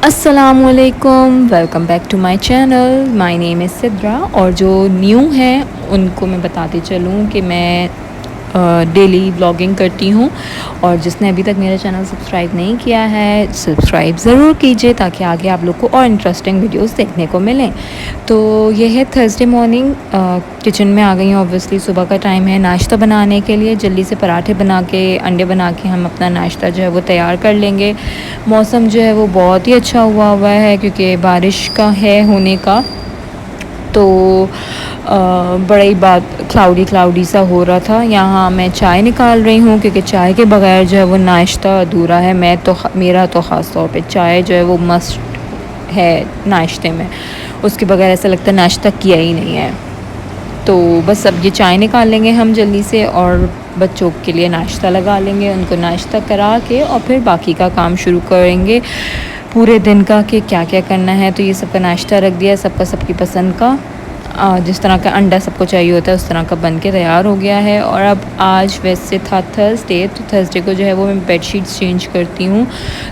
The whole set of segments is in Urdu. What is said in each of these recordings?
السلام علیکم، welcome back to my channel. My name is Sidra. اور جو نیو ہیں ان کو میں بتاتی چلوں کہ میں ڈیلی بلاگنگ کرتی ہوں، اور جس نے ابھی تک میرا چینل سبسکرائب نہیں کیا ہے سبسکرائب ضرور کیجیے تاکہ آگے آپ لوگ کو اور انٹرسٹنگ ویڈیوز دیکھنے کو ملیں. تو یہ ہے تھرسڈے مارننگ، کچن میں آ گئی ہوں. اوبویسلی صبح کا ٹائم ہے ناشتہ بنانے کے لیے. جلدی سے پراٹھے بنا کے انڈے بنا کے ہم اپنا ناشتہ جو ہے وہ تیار کر لیں گے. موسم جو ہے وہ بہت ہی اچھا ہوا ہے کیونکہ بارش کا ہے ہونے کا، تو بڑی بات کلاؤڈی سا ہو رہا تھا. یہاں میں چائے نکال رہی ہوں کیونکہ چائے کے بغیر جو ہے وہ ناشتہ ادھورا ہے. میرا تو خاص طور پہ چائے جو ہے وہ مسٹ ہے ناشتے میں، اس کے بغیر ایسا لگتا ہے ناشتہ کیا ہی نہیں ہے. تو بس اب یہ چائے نکال لیں گے ہم جلدی سے، اور بچوں کے لیے ناشتہ لگا لیں گے، ان کو ناشتہ کرا کے اور پھر باقی کا کام شروع کریں گے پورے دن کا کہ کیا کیا کرنا ہے. تو یہ سب کا ناشتہ رکھ دیا، سب کی پسند کا، جس طرح کا انڈا سب کو چاہیے ہوتا ہے اس طرح کا بن کے تیار ہو گیا ہے. اور اب آج ویسے تھا تھرسڈے، تو تھرسڈے کو جو ہے وہ میں بیڈ شیٹس چینج کرتی ہوں،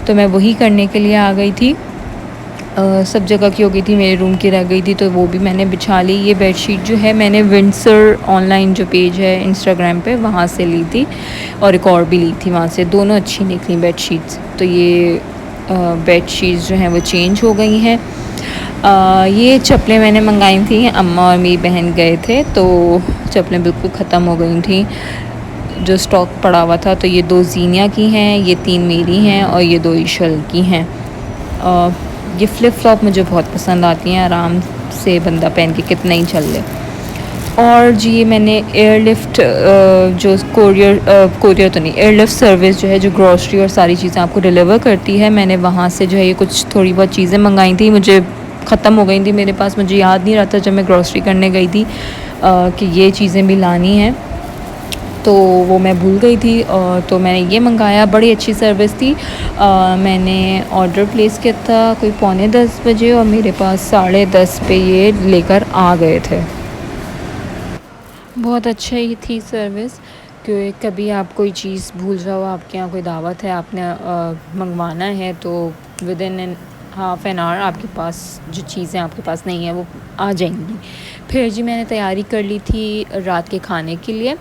تو میں وہی کرنے کے لیے آ گئی تھی. سب جگہ کی ہو گئی تھی، میرے روم کی رہ گئی تھی تو وہ بھی میں نے بچھا لی. یہ بیڈ شیٹ جو ہے میں نے ونڈسر آن لائن جو پیج ہے انسٹاگرام پہ وہاں سے لی تھی، اور ایک اور بھی لی تھی وہاں سے. دونوں اچھی نکلی بیڈ شیٹس. تو یہ بیڈ شیٹس جو ہیں وہ چینج ہو گئی ہیں. یہ چپلیں میں نے منگائی تھیں، اماں اور میری بہن گئے تھے تو چپلیں بالکل ختم ہو گئی تھیں جو اسٹاک پڑا ہوا تھا. تو یہ 2 زینیا کی ہیں، یہ 3 میری ہیں، اور یہ 2 ایشل کی ہیں. یہ فلپ فلاپ مجھے بہت پسند آتی ہیں، آرام سے بندہ پہن کے کتنا ہی چل لے. اور جی میں نے ایئر لفٹ جو کوریئر تو نہیں، ایئر لفٹ سروس جو ہے جو گروسری اور ساری چیزیں آپ کو ڈلیور کرتی ہے، میں نے وہاں سے جو ہے یہ کچھ تھوڑی بہت چیزیں منگائی تھیں. مجھے ختم ہو گئی تھیں میرے پاس، مجھے یاد نہیں رہتا جب میں گروسری کرنے گئی تھی کہ یہ چیزیں بھی لانی ہیں، تو وہ میں بھول گئی تھی. تو میں نے یہ منگایا، بڑی اچھی سروس تھی. میں نے آرڈر پلیس کیا تھا کوئی 9:45 بجے، اور میرے پاس 10:30 پہ یہ لے کر آ گئے تھے. بہت اچھا ہی تھی سروس، کہ کبھی آپ کوئی چیز بھول جاؤ، آپ کے یہاں کوئی دعوت ہے، آپ نے منگوانا ہے، تو with in half an hour آپ کے پاس جو چیزیں آپ کے پاس نہیں ہیں وہ آ جائیں گی. پھر جی میں نے تیاری کر لی تھی رات کے کھانے کے لیے.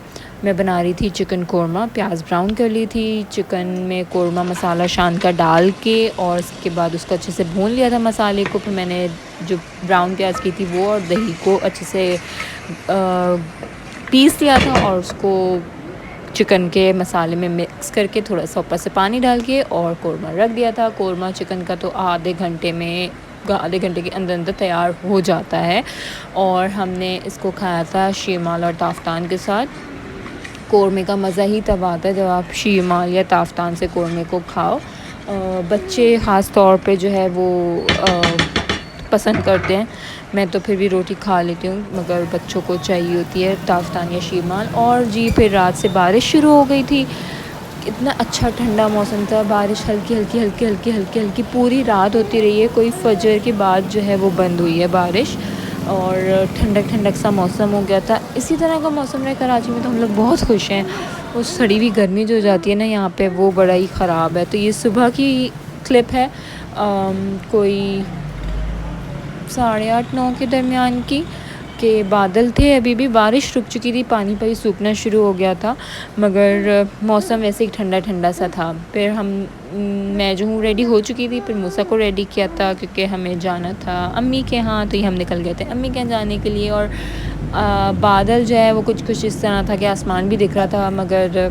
میں بنا رہی تھی چکن قورمہ. پیاز براؤن کر لی تھی، چکن میں قورمہ مسالہ شان کا ڈال کے، اور اس کے بعد اس کو اچھے سے بھون لیا تھا مسالے کو. پھر میں نے جو براؤن پیاز کی تھی وہ اور دہی کو اچھے سے پیس لیا تھا، اور اس کو چکن کے مسالے میں مکس کر کے تھوڑا سا اوپر سے پانی ڈال کے اور قورمہ رکھ دیا تھا. قورمہ چکن کا تو آدھے گھنٹے کے اندر تیار ہو جاتا ہے. اور ہم نے اس کو کھایا تھا شیرمال اور تافتان کے ساتھ. قورمے کا مزہ ہی تب آتا ہے جب آپ شیرمال یا تافتان سے قورمے کو کھاؤ. بچے خاص طور پہ جو ہے وہ پسند کرتے ہیں. میں تو پھر بھی روٹی کھا لیتی ہوں، مگر بچوں کو چاہیے ہوتی ہے تافتان یا شیرمال. اور جی پھر رات سے بارش شروع ہو گئی تھی. اتنا اچھا ٹھنڈا موسم تھا، بارش ہلکی پوری رات ہوتی رہی ہے. کوئی فجر کے بعد جو ہے وہ بند ہوئی ہے بارش، اور ٹھنڈک سا موسم ہو گیا تھا. اسی طرح کا موسم ہے کراچی میں تو ہم لوگ بہت خوش ہیں. وہ سڑی ہوئی گرمی جو ہو جاتی ہے نا یہاں پہ، وہ بڑا ہی خراب ہے. تو یہ صبح کی کلپ ہے، کوئی 8:30-9 کے درمیان کی، کہ بادل تھے، ابھی بھی بارش رک چکی تھی، پانی پر ہی سوکھنا شروع ہو گیا تھا، مگر موسم ویسے ہی ٹھنڈا سا تھا. پھر میں جو ہوں ریڈی ہو چکی تھی، پھر موسیٰ کو ریڈی کیا تھا کیونکہ ہمیں جانا تھا امی کے ہاں. تو یہ ہم نکل گئے تھے امی کے یہاں جانے کے لیے. اور بادل جو ہے وہ کچھ اس طرح تھا کہ آسمان بھی دکھ رہا تھا، مگر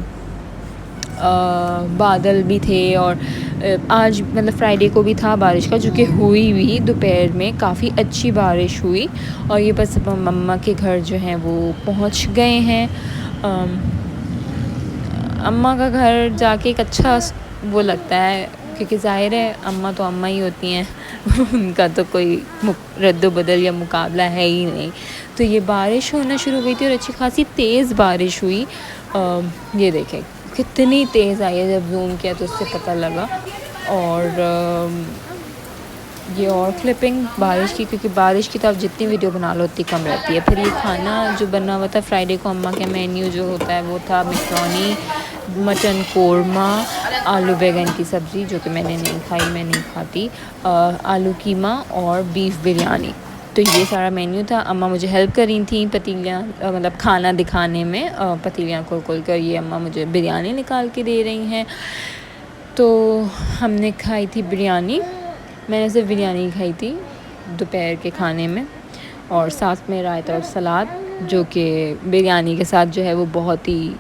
بادل بھی تھے. اور آج مطلب فرائیڈے کو بھی تھا بارش کا، جو کہ ہوئی بھی دوپہر میں کافی اچھی بارش ہوئی. اور یہ بس مما کے گھر جو ہیں وہ پہنچ گئے ہیں. اماں کا گھر جا کے ایک اچھا وہ لگتا ہے، کیونکہ ظاہر ہے اماں تو اماں ہی ہوتی ہیں، ان کا تو کوئی رد و بدل یا مقابلہ ہے ہی نہیں. تو یہ بارش ہونا شروع ہوئی تھی، اور اچھی خاصی تیز بارش ہوئی. یہ دیکھیں کتنی تیز آئی ہے، جب زوم کیا تو اس سے پتہ لگا. اور یہ اور کلپنگ بارش کی، کیونکہ بارش کی تو آپ جتنی ویڈیو بنا لو اتنی کم رہتی ہے. پھر یہ کھانا جو بنا ہوا تھا فرائیڈے کو، اماں کے مینیو جو ہوتا ہے وہ تھا میکرونی، مٹن قورمہ، آلو بیگن کی سبزی جو کہ میں نے نہیں کھائی، میں نہیں کھاتی، آلو قیمہ اور بیف بریانی. تو یہ سارا مینیو تھا. اماں مجھے ہیلپ کر رہی تھیں پتیلیاں مطلب کھانا دکھانے میں، پتیلیاں کھول کر یہ اماں مجھے بریانی نکال کے دے رہی ہیں. تو ہم نے کھائی تھی بریانی. میں نے صرف بریانی کھائی تھی دوپہر کے کھانے میں، اور ساتھ میں رائتا اور سلاد، جو کہ بریانی کے ساتھ جو ہے وہ بہت ہی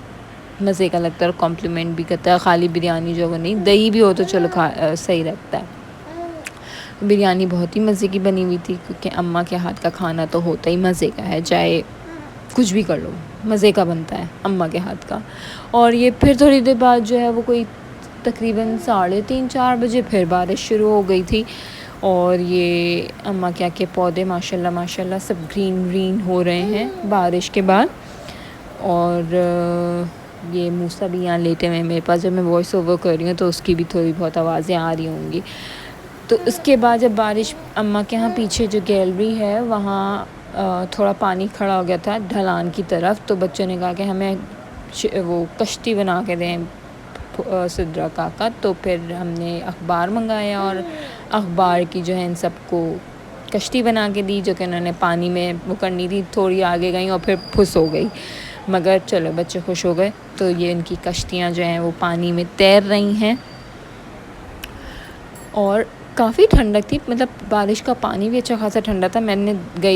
مزے کا لگتا ہے اور کمپلیمنٹ بھی کرتا ہے. خالی بریانی جو وہ نہیں، دہی بھی ہو تو چلو صحیح لگتا ہے. بریانی بہت ہی مزے کی بنی ہوئی تھی، کیونکہ اماں کے ہاتھ کا کھانا تو ہوتا ہی مزے کا ہے، چاہے کچھ بھی کر لو مزے کا بنتا ہے اماں کے ہاتھ کا. اور یہ پھر تھوڑی دیر بعد جو ہے وہ کوئی تقریباً 3:30-4 بجے پھر بارش شروع ہو گئی تھی. اور یہ اماں کیا کہ پودے ماشاء اللہ سب گرین ہو رہے ہیں بارش کے بعد. اور یہ موسیٰ بھی یہاں لیٹے ہوئے ہیں میرے پاس. جب میں وائس اوور کر رہی ہوں تو اس کی بھی تھوڑی بہت آوازیں آ رہی ہوں گی. تو اس کے بعد جب بارش، اماں کے یہاں پیچھے جو گیلری ہے وہاں تھوڑا پانی کھڑا ہو گیا تھا ڈھلان کی طرف. تو بچوں نے کہا کہ ہمیں وہ کشتی بنا کے دیں سدرا کاکا. تو پھر ہم نے اخبار منگایا اور اخبار کی جو ہے ان سب کو کشتی بنا کے دی، جو کہ انہوں نے پانی میں وہ کرنی تھی. تھوڑی آگے گئیں اور پھر پھس ہو گئی، مگر چلو بچے خوش ہو گئے. تو یہ ان کی کشتیاں جو ہیں وہ پانی میں تیر رہی ہیں. اور کافی ٹھنڈک تھی، مطلب بارش کا پانی بھی اچھا خاصا ٹھنڈا تھا. میں نے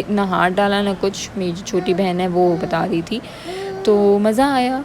نہ ہاتھ ڈالا نہ کچھ، میری جو چھوٹی بہن ہے وہ بتا رہی تھی. تو مزہ آیا.